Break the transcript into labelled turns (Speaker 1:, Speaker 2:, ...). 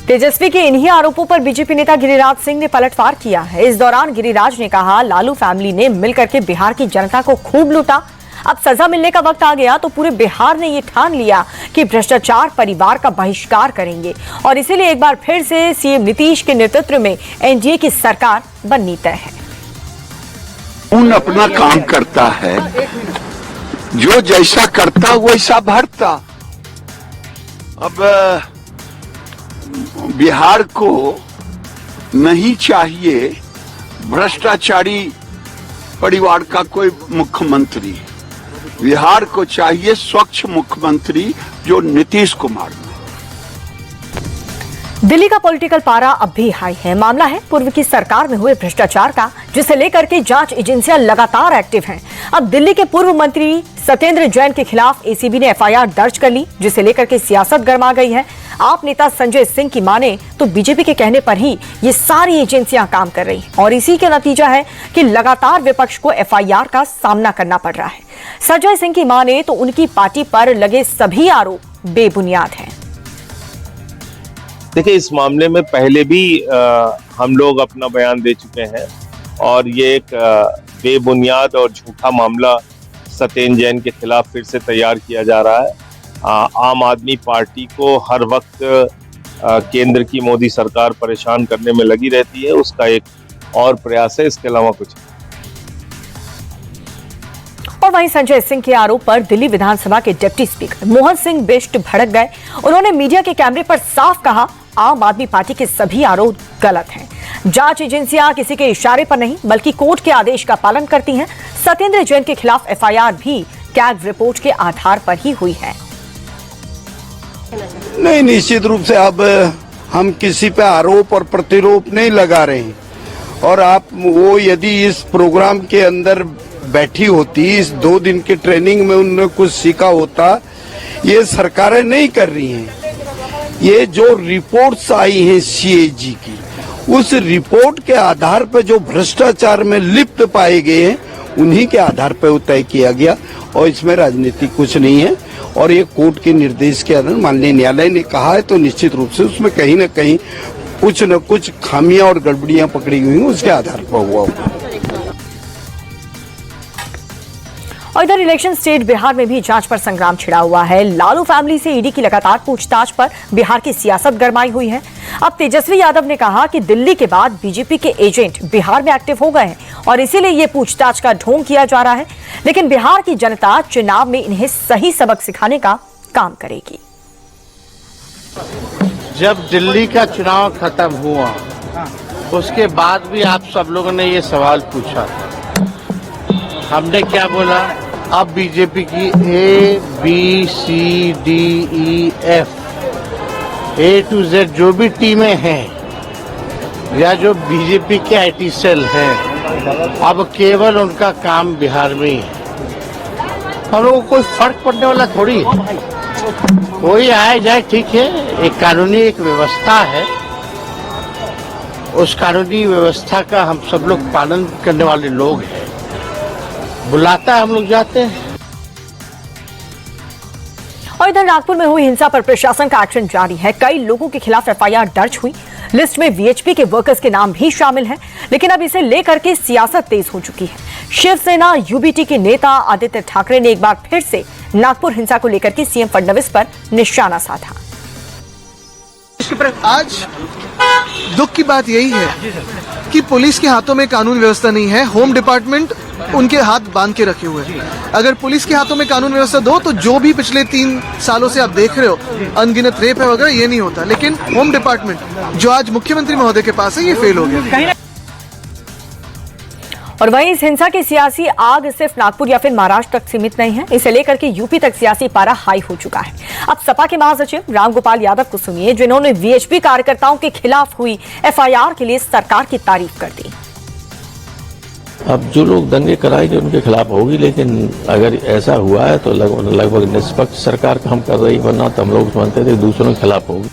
Speaker 1: तेजस्वी के इन्हीं आरोपों पर बीजेपी नेता गिरिराज सिंह ने पलटवार किया है। इस दौरान गिरिराज ने कहा, लालू फैमिली ने मिलकर के बिहार की जनता को खूब लूटा। अब सजा मिलने का वक्त आ गया तो पूरे बिहार ने ये ठान लिया कि भ्रष्टाचार परिवार का बहिष्कार करेंगे और इसीलिए एक बार फिर से सीएम नीतीश के नेतृत्व में एनडीए की सरकार बननी तय है।
Speaker 2: उन अपना काम करता है, जो जैसा करता वैसा भरता। अब बिहार को नहीं चाहिए भ्रष्टाचारी परिवार का कोई मुख्यमंत्री, बिहार को चाहिए स्वच्छ मुख्यमंत्री जो नीतीश कुमार।
Speaker 1: दिल्ली का पॉलिटिकल पारा अब भी हाई है। मामला है पूर्व की सरकार में हुए भ्रष्टाचार का, जिसे लेकर के जांच एजेंसियां लगातार एक्टिव हैं। अब दिल्ली के पूर्व मंत्री सत्येंद्र जैन के खिलाफ एसीबी ने एफआईआर दर्ज कर ली, जिसे लेकर के सियासत गर्मा गई है। आप नेता संजय सिंह की माने तो बीजेपी के कहने पर ही ये सारी एजेंसियां काम कर रही और इसी का नतीजा है कि लगातार विपक्ष को एफआईआर का सामना करना पड़ रहा है। संजय सिंह की माने तो उनकी पार्टी पर लगे सभी आरोप बेबुनियाद हैं।
Speaker 3: देखिए, इस मामले में पहले भी हम लोग अपना बयान दे चुके हैं और ये एक बेबुनियाद और झूठा मामला सत्येंद्र जैन के खिलाफ फिर से तैयार किया जा रहा है। आम आदमी पार्टी को हर वक्त केंद्र की मोदी सरकार परेशान करने में लगी रहती है, उसका एक और प्रयास है, इसके अलावा कुछ।
Speaker 1: और वहीं संजय सिंह के आरोप पर दिल्ली विधानसभा के डिप्टी स्पीकर मोहन सिंह बिष्ट भड़क गए। उन्होंने मीडिया के कैमरे पर साफ कहा, आम आदमी पार्टी के सभी आरोप गलत हैं। जांच एजेंसियां किसी के इशारे पर नहीं बल्कि कोर्ट के आदेश का पालन करती हैं। सत्येंद्र जैन के खिलाफ एफआईआर भी कैग रिपोर्ट के आधार पर ही हुई है।
Speaker 2: नहीं, निश्चित रूप से अब हम किसी पे आरोप और प्रतिरोप नहीं लगा रहे हैं। और आप वो यदि इस प्रोग्राम के अंदर बैठी होती, इस 2 दिन की ट्रेनिंग में उन्होंने कुछ सीखा होता, ये सरकारें नहीं कर रही हैं। ये जो रिपोर्ट्स आई हैं सीएजी की, उस रिपोर्ट के आधार पर जो भ्रष्टाचार में लिप्त पाए गए हैं, उन्हीं के आधार पर वो तय किया गया और इसमें राजनीति कुछ नहीं है। और ये कोर्ट के निर्देश के आधार माननीय न्यायालय ने कहा है तो निश्चित रूप से उसमें कहीं न कहीं कुछ न कुछ खामियां और गड़बड़ियां पकड़ी हुई हैं, उसके आधार पर हुआ होगा।
Speaker 1: और इधर इलेक्शन स्टेट बिहार में भी जांच पर संग्राम छिड़ा हुआ है। लालू फैमिली से ईडी की लगातार पूछताछ पर बिहार की सियासत गरमाई हुई है। अब तेजस्वी यादव ने कहा कि दिल्ली के बाद बीजेपी के एजेंट बिहार में एक्टिव हो गए हैं और इसीलिए ये पूछताछ का ढोंग किया जा रहा है। लेकिन बिहार की जनता चुनाव में इन्हें सही सबक सिखाने का काम करेगी।
Speaker 4: जब दिल्ली का चुनाव खत्म हुआ उसके बाद भी आप सब लोगों ने ये सवाल पूछा, हमने क्या बोला? अब बीजेपी की ABCDEF A to Z जो भी टीमें हैं या जो बीजेपी के IT सेल हैं, अब केवल उनका काम बिहार में ही है। हम लोगों को कोई फर्क पड़ने वाला थोड़ी है। कोई आए जाए ठीक है, एक कानूनी एक व्यवस्था है, उस कानूनी व्यवस्था का हम सब लोग पालन करने वाले लोग हैं। बुलाता है हम लोग जाते हैं।
Speaker 1: और इधर नागपुर में हुई हिंसा पर प्रशासन का एक्शन जारी है। कई लोगों के खिलाफ एफआईआर दर्ज हुई। लिस्ट में वीएचपी के वर्कर्स के नाम भी शामिल हैं, लेकिन अब इसे लेकर के सियासत तेज हो चुकी है। शिवसेना यूबीटी के नेता आदित्य ठाकरे ने एक बार फिर से नागपुर हिंसा को लेकर के सीएम फडणवीस पर निशाना साधा।
Speaker 5: आज दुख की बात यही है कि पुलिस के हाथों में कानून व्यवस्था नहीं है। होम डिपार्टमेंट उनके हाथ बांध के रखे हुए हैं। अगर पुलिस के हाथों में कानून व्यवस्था दो तो जो भी पिछले 3 सालों से आप देख रहे हो अनगिनत रेप है वगैरह, ये नहीं होता। लेकिन होम डिपार्टमेंट जो आज मुख्यमंत्री महोदय के पास है, ये फेल हो गया।
Speaker 1: और वहीं इस हिंसा की सियासी आग सिर्फ नागपुर या फिर महाराष्ट्र तक सीमित नहीं है। इसे लेकर के यूपी तक सियासी पारा हाई हो चुका है। अब सपा के महासचिव रामगोपाल यादव को सुनिए, जिन्होंने वीएचपी कार्यकर्ताओं के खिलाफ हुई एफआईआर के लिए सरकार की तारीफ कर दी।
Speaker 6: अब जो लोग दंगे कराएंगे उनके खिलाफ होगी, लेकिन अगर ऐसा हुआ है तो लगभग निष्पक्ष सरकार काम कर रही, वरना तो हम लोग मानते थे दूसरों के खिलाफ होगी।